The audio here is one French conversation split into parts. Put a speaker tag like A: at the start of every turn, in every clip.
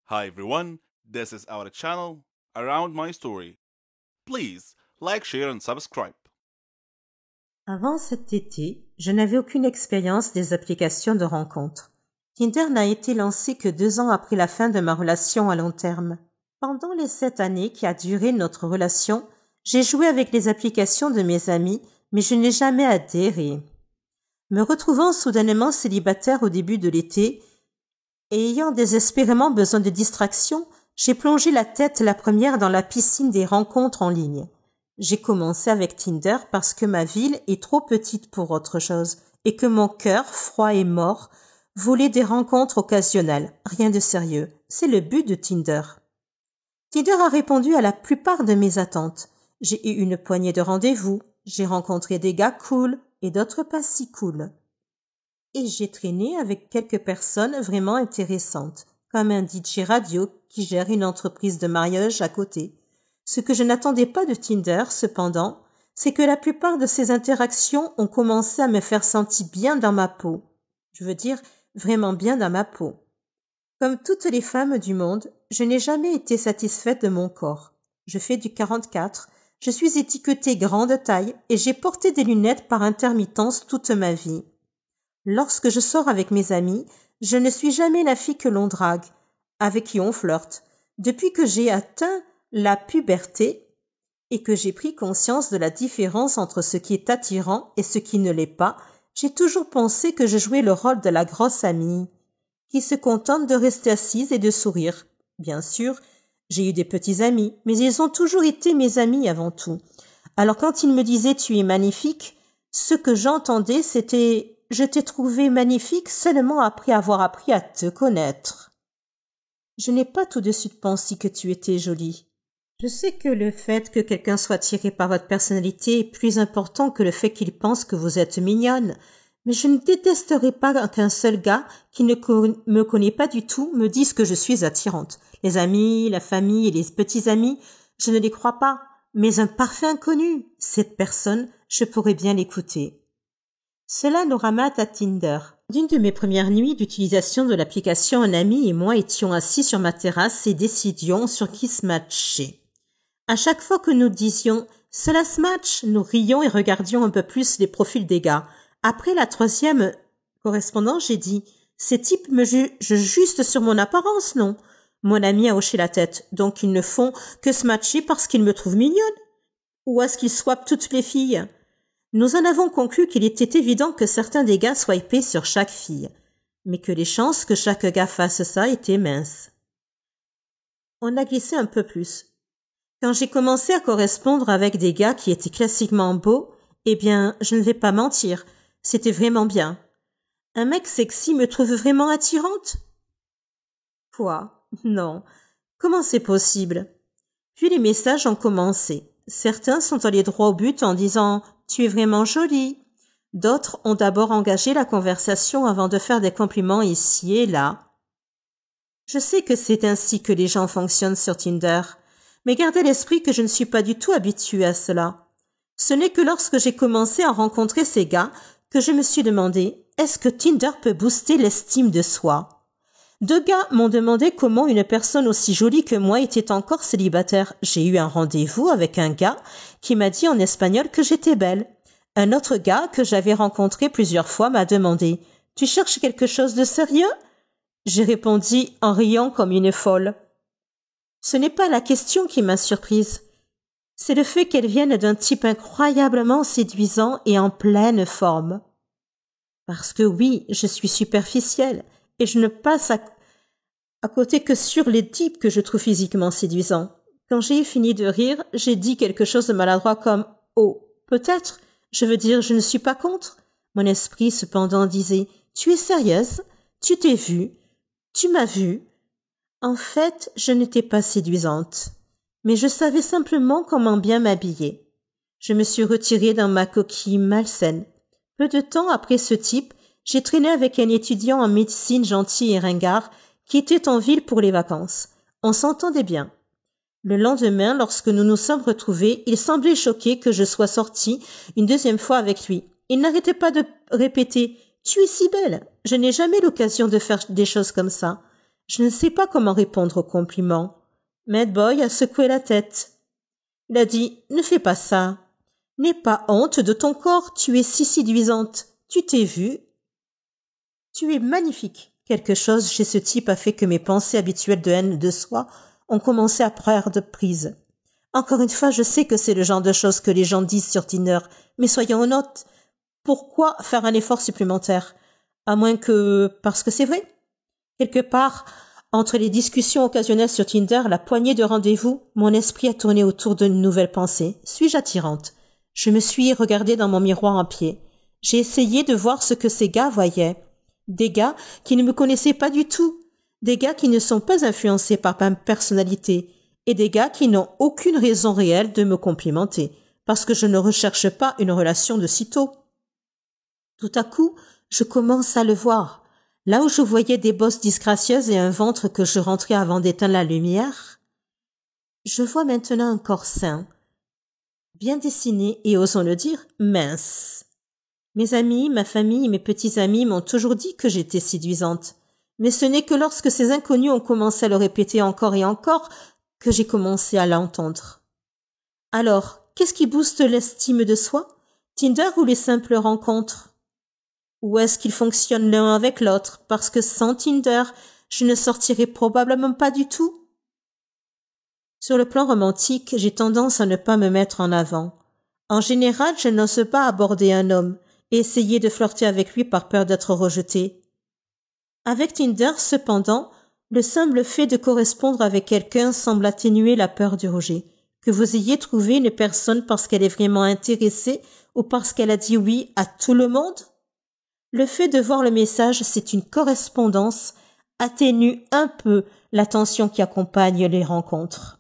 A: Hi everyone, this is our channel Around My Story. Please like, share and subscribe.
B: Avant cet été, je n'avais aucune expérience des applications de rencontres. Tinder n'a été lancé que 2 ans après la fin de ma relation à long terme. Pendant les 7 années qui a duré notre relation, j'ai joué avec les applications de mes amis, mais je n'ai jamais adhéré. Me retrouvant soudainement célibataire au début de l'été et ayant désespérément besoin de distraction, j'ai plongé la tête la première dans la piscine des rencontres en ligne. J'ai commencé avec Tinder parce que ma ville est trop petite pour autre chose et que mon cœur, froid et mort, voulait des rencontres occasionnelles. Rien de sérieux. C'est le but de Tinder. Tinder a répondu à la plupart de mes attentes. J'ai eu une poignée de rendez-vous, j'ai rencontré des gars cool et d'autres pas si cool. Et j'ai traîné avec quelques personnes vraiment intéressantes, comme un DJ radio qui gère une entreprise de mariage à côté. Ce que je n'attendais pas de Tinder, cependant, c'est que la plupart de ces interactions ont commencé à me faire sentir bien dans ma peau. Je veux dire, vraiment bien dans ma peau. Comme toutes les femmes du monde, je n'ai jamais été satisfaite de mon corps. Je fais du 44, je suis étiquetée grande taille et j'ai porté des lunettes par intermittence toute ma vie. Lorsque je sors avec mes amis, je ne suis jamais la fille que l'on drague, avec qui on flirte. Depuis que j'ai atteint la puberté et que j'ai pris conscience de la différence entre ce qui est attirant et ce qui ne l'est pas, j'ai toujours pensé que je jouais le rôle de la grosse amie, qui se contente de rester assise et de sourire. Bien sûr, j'ai eu des petits amis, mais ils ont toujours été mes amis avant tout. Alors quand ils me disaient « tu es magnifique », ce que j'entendais c'était « je t'ai trouvé magnifique seulement après avoir appris à te connaître ». Je n'ai pas tout de suite pensé que tu étais jolie. Je sais que le fait que quelqu'un soit attiré par votre personnalité est plus important que le fait qu'il pense que vous êtes mignonne, mais je ne détesterai pas qu'un seul gars qui ne me connaît pas du tout me dise que je suis attirante. Les amis, la famille et les petits amis, je ne les crois pas, mais un parfait inconnu, cette personne, je pourrais bien l'écouter. Cela nous ramène à Tinder. D'une de mes premières nuits d'utilisation de l'application, un ami et moi étions assis sur ma terrasse et décidions sur qui se matcher. À chaque fois que nous disions « cela se match », nous rions et regardions un peu plus les profils des gars. Après la 3e correspondance, j'ai dit « ces types me jugent juste sur mon apparence, non ?» Mon ami a hoché la tête. « Donc ils ne font que se matcher parce qu'ils me trouvent mignonne ? Ou est-ce qu'ils swappent toutes les filles ?» Nous en avons conclu qu'il était évident que certains des gars swipaient sur chaque fille, mais que les chances que chaque gars fasse ça étaient minces. On a glissé un peu plus. Quand j'ai commencé à correspondre avec des gars qui étaient classiquement beaux, eh bien, je ne vais pas mentir, c'était vraiment bien. Un mec sexy me trouve vraiment attirante? Quoi? Non. Comment c'est possible? Puis les messages ont commencé. Certains sont allés droit au but en disant « Tu es vraiment jolie ». D'autres ont d'abord engagé la conversation avant de faire des compliments ici et là. Je sais que c'est ainsi que les gens fonctionnent sur Tinder, mais gardez à l'esprit que je ne suis pas du tout habituée à cela. Ce n'est que lorsque j'ai commencé à rencontrer ces gars que je me suis demandé « Est-ce que Tinder peut booster l'estime de soi ?» 2 gars m'ont demandé comment une personne aussi jolie que moi était encore célibataire. J'ai eu un rendez-vous avec un gars qui m'a dit en espagnol que j'étais belle. Un autre gars que j'avais rencontré plusieurs fois m'a demandé « Tu cherches quelque chose de sérieux ?» J'ai répondu en riant comme une folle. Ce n'est pas la question qui m'a surprise. C'est le fait qu'elle vienne d'un type incroyablement séduisant et en pleine forme. Parce que oui, je suis superficielle. Et je ne passe à côté que sur les types que je trouve physiquement séduisants. Quand j'ai fini de rire, j'ai dit quelque chose de maladroit comme « Oh, peut-être, je veux dire, je ne suis pas contre ». Mon esprit, cependant, disait « Tu es sérieuse? Tu t'es vue? Tu m'as vue ?» En fait, je n'étais pas séduisante, mais je savais simplement comment bien m'habiller. Je me suis retirée dans ma coquille malsaine. Peu de temps après ce type, j'ai traîné avec un étudiant en médecine gentil et ringard qui était en ville pour les vacances. On s'entendait bien. Le lendemain, lorsque nous nous sommes retrouvés, il semblait choqué que je sois sortie une 2e fois avec lui. Il n'arrêtait pas de répéter « Tu es si belle !» Je n'ai jamais l'occasion de faire des choses comme ça. Je ne sais pas comment répondre au compliment. Mad Boy a secoué la tête. Il a dit « Ne fais pas ça. N'aie pas honte de ton corps, tu es si séduisante. Tu t'es vue. Tu es magnifique. » Quelque chose chez ce type a fait que mes pensées habituelles de haine de soi ont commencé à perdre prise. Encore une fois, je sais que c'est le genre de choses que les gens disent sur Tinder, mais soyons honnêtes, pourquoi faire un effort supplémentaire? À moins que parce que c'est vrai. Quelque part, entre les discussions occasionnelles sur Tinder, la poignée de rendez-vous, mon esprit a tourné autour d'une nouvelle pensée. Suis-je attirante? Je me suis regardée dans mon miroir en pied. J'ai essayé de voir ce que ces gars voyaient. Des gars qui ne me connaissaient pas du tout. Des gars qui ne sont pas influencés par ma personnalité. Et des gars qui n'ont aucune raison réelle de me complimenter. Parce que je ne recherche pas une relation de sitôt. Tout à coup, je commence à le voir. Là où je voyais des bosses disgracieuses et un ventre que je rentrais avant d'éteindre la lumière, je vois maintenant un corps sain, bien dessiné et, osons le dire, mince. Mes amis, ma famille et mes petits amis m'ont toujours dit que j'étais séduisante. Mais ce n'est que lorsque ces inconnus ont commencé à le répéter encore et encore que j'ai commencé à l'entendre. Alors, qu'est-ce qui booste l'estime de soi? Tinder ou les simples rencontres? Ou est-ce qu'ils fonctionnent l'un avec l'autre? Parce que sans Tinder, je ne sortirais probablement pas du tout. Sur le plan romantique, j'ai tendance à ne pas me mettre en avant. En général, je n'ose pas aborder un homme et essayer de flirter avec lui par peur d'être rejetée. Avec Tinder, cependant, le simple fait de correspondre avec quelqu'un semble atténuer la peur du rejet. Que vous ayez trouvé une personne parce qu'elle est vraiment intéressée ou parce qu'elle a dit oui à tout le monde? Le fait de voir le message, c'est une correspondance, atténue un peu la tension qui accompagne les rencontres.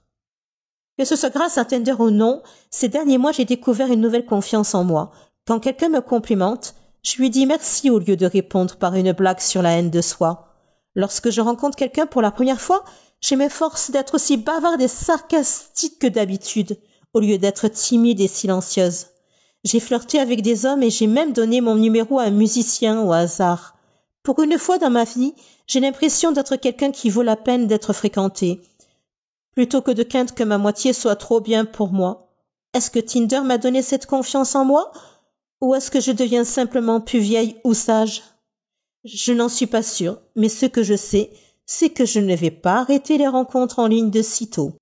B: Que ce soit grâce à Tinder ou non, ces derniers mois, j'ai découvert une nouvelle confiance en moi. Quand quelqu'un me complimente, je lui dis merci au lieu de répondre par une blague sur la haine de soi. Lorsque je rencontre quelqu'un pour la première fois, je m'efforce d'être aussi bavarde et sarcastique que d'habitude, au lieu d'être timide et silencieuse. J'ai flirté avec des hommes et j'ai même donné mon numéro à un musicien au hasard. Pour une fois dans ma vie, j'ai l'impression d'être quelqu'un qui vaut la peine d'être fréquenté, plutôt que de craindre que ma moitié soit trop bien pour moi. Est-ce que Tinder m'a donné cette confiance en moi? Ou est-ce que je deviens simplement plus vieille ou sage? Je n'en suis pas sûre, mais ce que je sais, c'est que je ne vais pas arrêter les rencontres en ligne de sitôt.